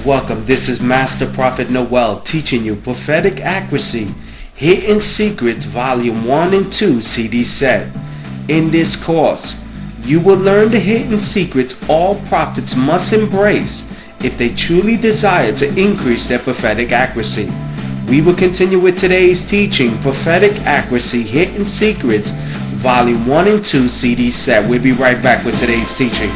Welcome. This is Master Prophet Noel teaching you prophetic accuracy, hidden secrets, volume 1 and 2 CD set. In this course, you will learn the hidden secrets all prophets must embrace if they truly desire to increase their prophetic accuracy. We will continue with today's teaching, prophetic accuracy, hidden secrets, volume 1 and 2 CD set. We'll be right back with today's teaching.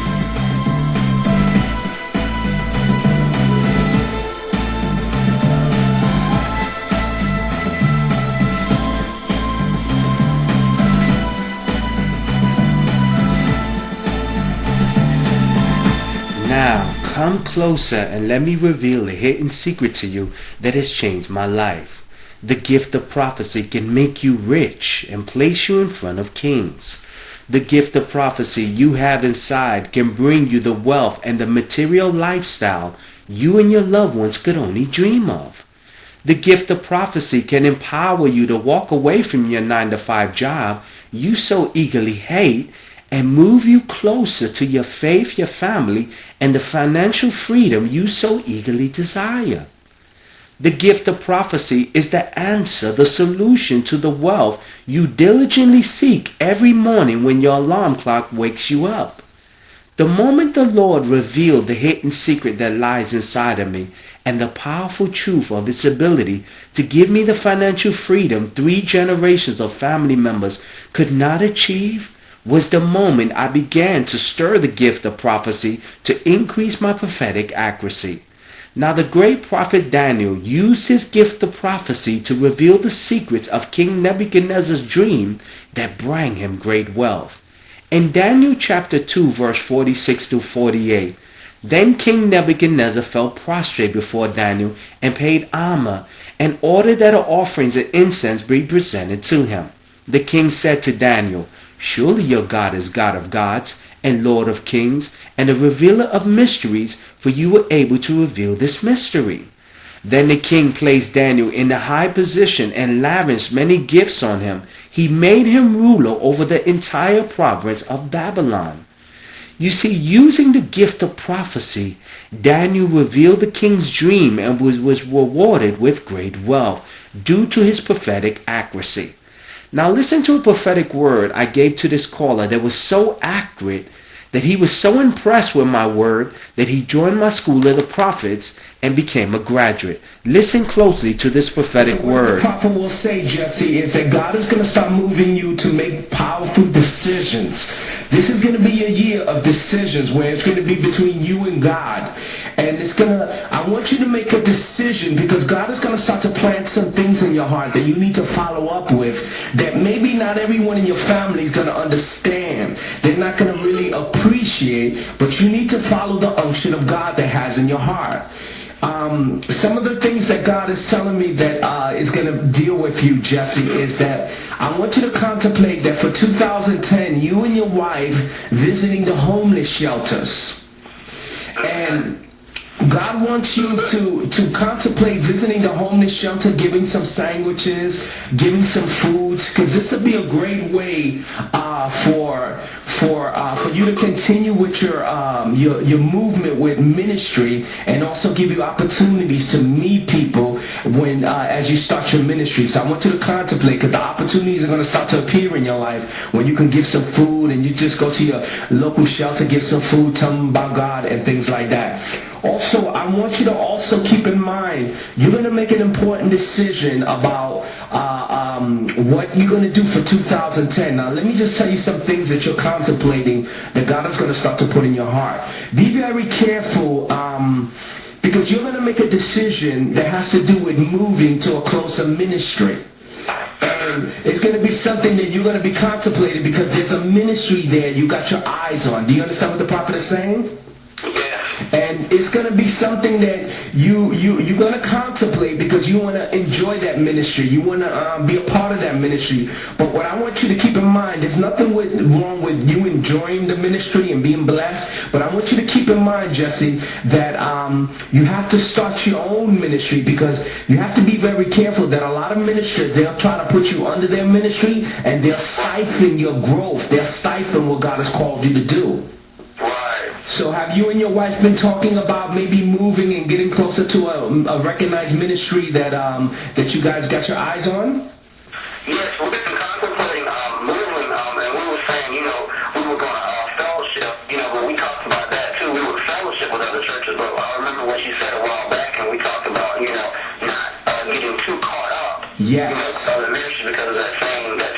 Now, come closer and let me reveal a hidden secret to you that has changed my life. The gift of prophecy can make you rich and place you in front of kings. The gift of prophecy you have inside can bring you the wealth and the material lifestyle you and your loved ones could only dream of. The gift of prophecy can empower you to walk away from your 9-to-5 job you so eagerly hate and move you closer to your faith, your family, and the financial freedom you so eagerly desire. The gift of prophecy is the answer, the solution to the wealth you diligently seek every morning when your alarm clock wakes you up. The moment the Lord revealed the hidden secret that lies inside of me and the powerful truth of its ability to give me the financial freedom 3 generations of family members could not achieve, was the moment I began to stir the gift of prophecy to increase my prophetic accuracy. Now the great prophet Daniel used his gift of prophecy to reveal the secrets of King Nebuchadnezzar's dream that brought him great wealth. In Daniel chapter 2 verse 46 to 48, then King Nebuchadnezzar fell prostrate before Daniel and paid honor and ordered that offerings and incense be presented to him. The king said to Daniel, "Surely your God is God of gods and Lord of kings and a revealer of mysteries, for you were able to reveal this mystery." Then the king placed Daniel in a high position and lavished many gifts on him. He made him ruler over the entire province of Babylon. You see, using the gift of prophecy, Daniel revealed the king's dream and was rewarded with great wealth due to his prophetic accuracy. Now listen to a prophetic word I gave to this caller that was so accurate that he was so impressed with my word that he joined my school of the prophets and became a graduate. Listen closely to this prophetic word. What the prophet will say, Jesse, is that God is going to start moving you to make powerful decisions. This is going to be a year of decisions where it's going to be between you and God. And I want you to make a decision because God is going to start to plant some things in your heart that you need to follow up with that maybe not everyone in your family is going to understand. They're not going to really appreciate, but you need to follow the unction of God that has in your heart. Some of the things that God is telling me that is going to deal with you, Jesse, is that I want you to contemplate that for 2010, you and your wife visiting the homeless shelters. And God wants you to contemplate visiting the homeless shelter, giving some sandwiches, giving some foods, because this will be a great way for you to continue with your movement with ministry, and also give you opportunities to meet people when as you start your ministry. So I want you to contemplate, because the opportunities are going to start to appear in your life when you can give some food and you just go to your local shelter, give some food, tell them about God and things like that. Also, I want you to also keep in mind, you're going to make an important decision about what you're going to do for 2010. Now, let me just tell you some things that you're contemplating that God is going to start to put in your heart. Be very careful because you're going to make a decision that has to do with moving to a closer ministry. And it's going to be something that you're going to be contemplating because there's a ministry there you got your eyes on. Do you understand what the prophet is saying? And it's going to be something that you're going to contemplate because you want to enjoy that ministry. You want to be a part of that ministry. But what I want you to keep in mind, there's nothing wrong with you enjoying the ministry and being blessed. But I want you to keep in mind, Jesse, that you have to start your own ministry, because you have to be very careful that a lot of ministers, they'll try to put you under their ministry and they'll stifle your growth. They'll stifle what God has called you to do. So have you and your wife been talking about maybe moving and getting closer to a recognized ministry that that you guys got your eyes on? Yes, we've been contemplating moving, and we were saying, we were going to fellowship, but we talked about that too. We would fellowship with other churches, but I remember what you said a while back, and we talked about, not getting too caught up. Yes. The ministry because of that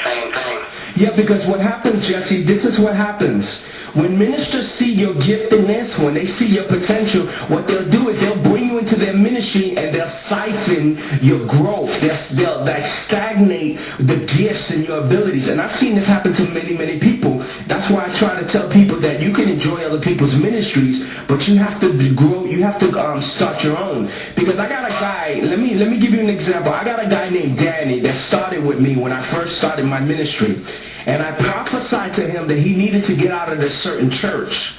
same thing. Yeah, because what happens, Jesse, this is what happens. When ministers see your giftedness, when they see your potential, what they'll do is they'll bring you into their ministry and they'll siphon your growth. They'll stagnate the gifts and your abilities. And I've seen this happen to many, many people. That's why I try to tell people that you can enjoy other people's ministries, but you have to grow. You have to start your own. Because I got a guy. Let me give you an example. I got a guy named Danny that started with me when I first started my ministry. And I prophesied to him that he needed to get out of this certain church.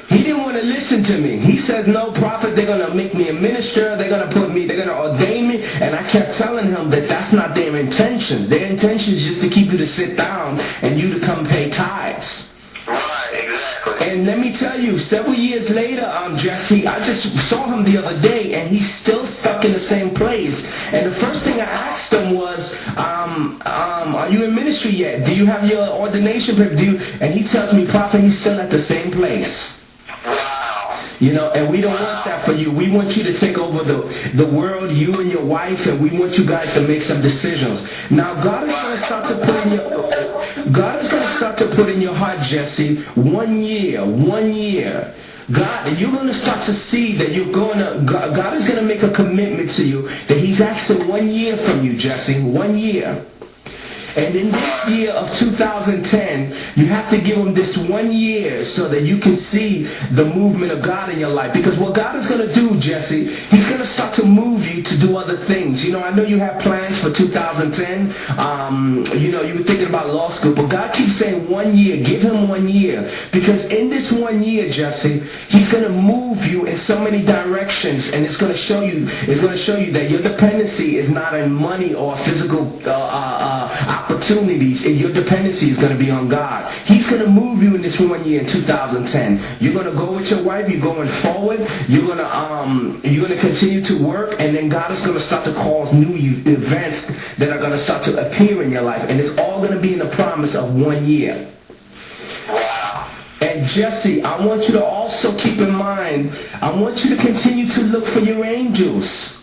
He didn't want to listen to me. He said, no, prophet, they're going to make me a minister. They're going to ordain me. And I kept telling him that that's not their intentions. Their intention is just to keep you to sit down and you to come pay tithes. Right, exactly. And let me tell you, several years later, Jesse, I just saw him the other day, and he's still stuck in the same place. And the first thing I asked him was, are you in ministry yet? Do you have your ordination? And he tells me, prophet, he's still at the same place. Wow. And we don't want that for you. We want you to take over the world, you and your wife, and we want you guys to make some decisions. Now, God is going to start to put in your heart, Jesse, 1 year. God, you're going to start to see that God is going to make a commitment to you that he's asking 1 year from you, Jesse, 1 year. And in this year of 2010, you have to give him this 1 year so that you can see the movement of God in your life. Because what God is going to do, Jesse, he's going to start to move you to do other things. I know you have plans for 2010. You were thinking about law school, but God keeps saying 1 year. Give him 1 year. Because in this 1 year, Jesse, he's going to move you in so many directions, and it's going to show you that your dependency is not in money or physical opportunities, and your dependency is going to be on God. He's going to move you in this 1 year in 2010. You're going to go with your wife. You're going forward. You're going to continue to work, and then God is going to start to cause new events that are going to start to appear in your life, and it's all going to be in the promise of 1 year. Wow. And Jesse, I want you to also keep in mind, I want you to continue to look for your angels.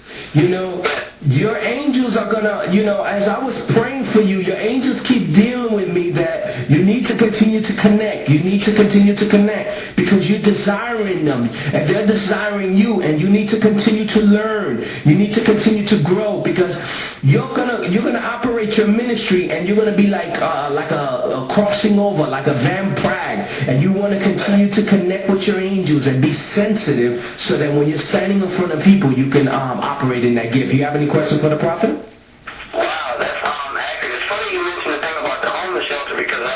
Your angels are gonna, as I was praying for you, your angels keep dealing with me that you need to continue to connect. You need to continue to connect because you're desiring them and they're desiring you, and you need to continue to learn. You need to continue to grow because you're gonna operate your ministry, and you're gonna be like a crossing over, like a Van Prague, and you want to continue to connect with your angels and be sensitive so that when you're standing in front of people, you can operate in that gift. You have any questions for the prophet? Wow, that's accurate. It's funny you mentioned the thing about the homeless shelter because I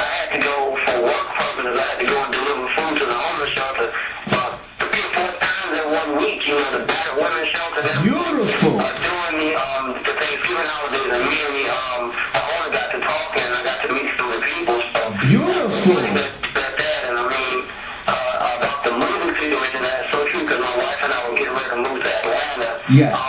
had to go for work purposes. I had to go and deliver food to the homeless shelter 3 or 4 times in 1 week. The battered women's shelter. Beautiful. During the Thanksgiving holidays, and me and the owner got to talking, and I got to meet some of the people. So beautiful. About the moving situation, that's so true because my wife and I were getting ready to move to Atlanta. Yeah.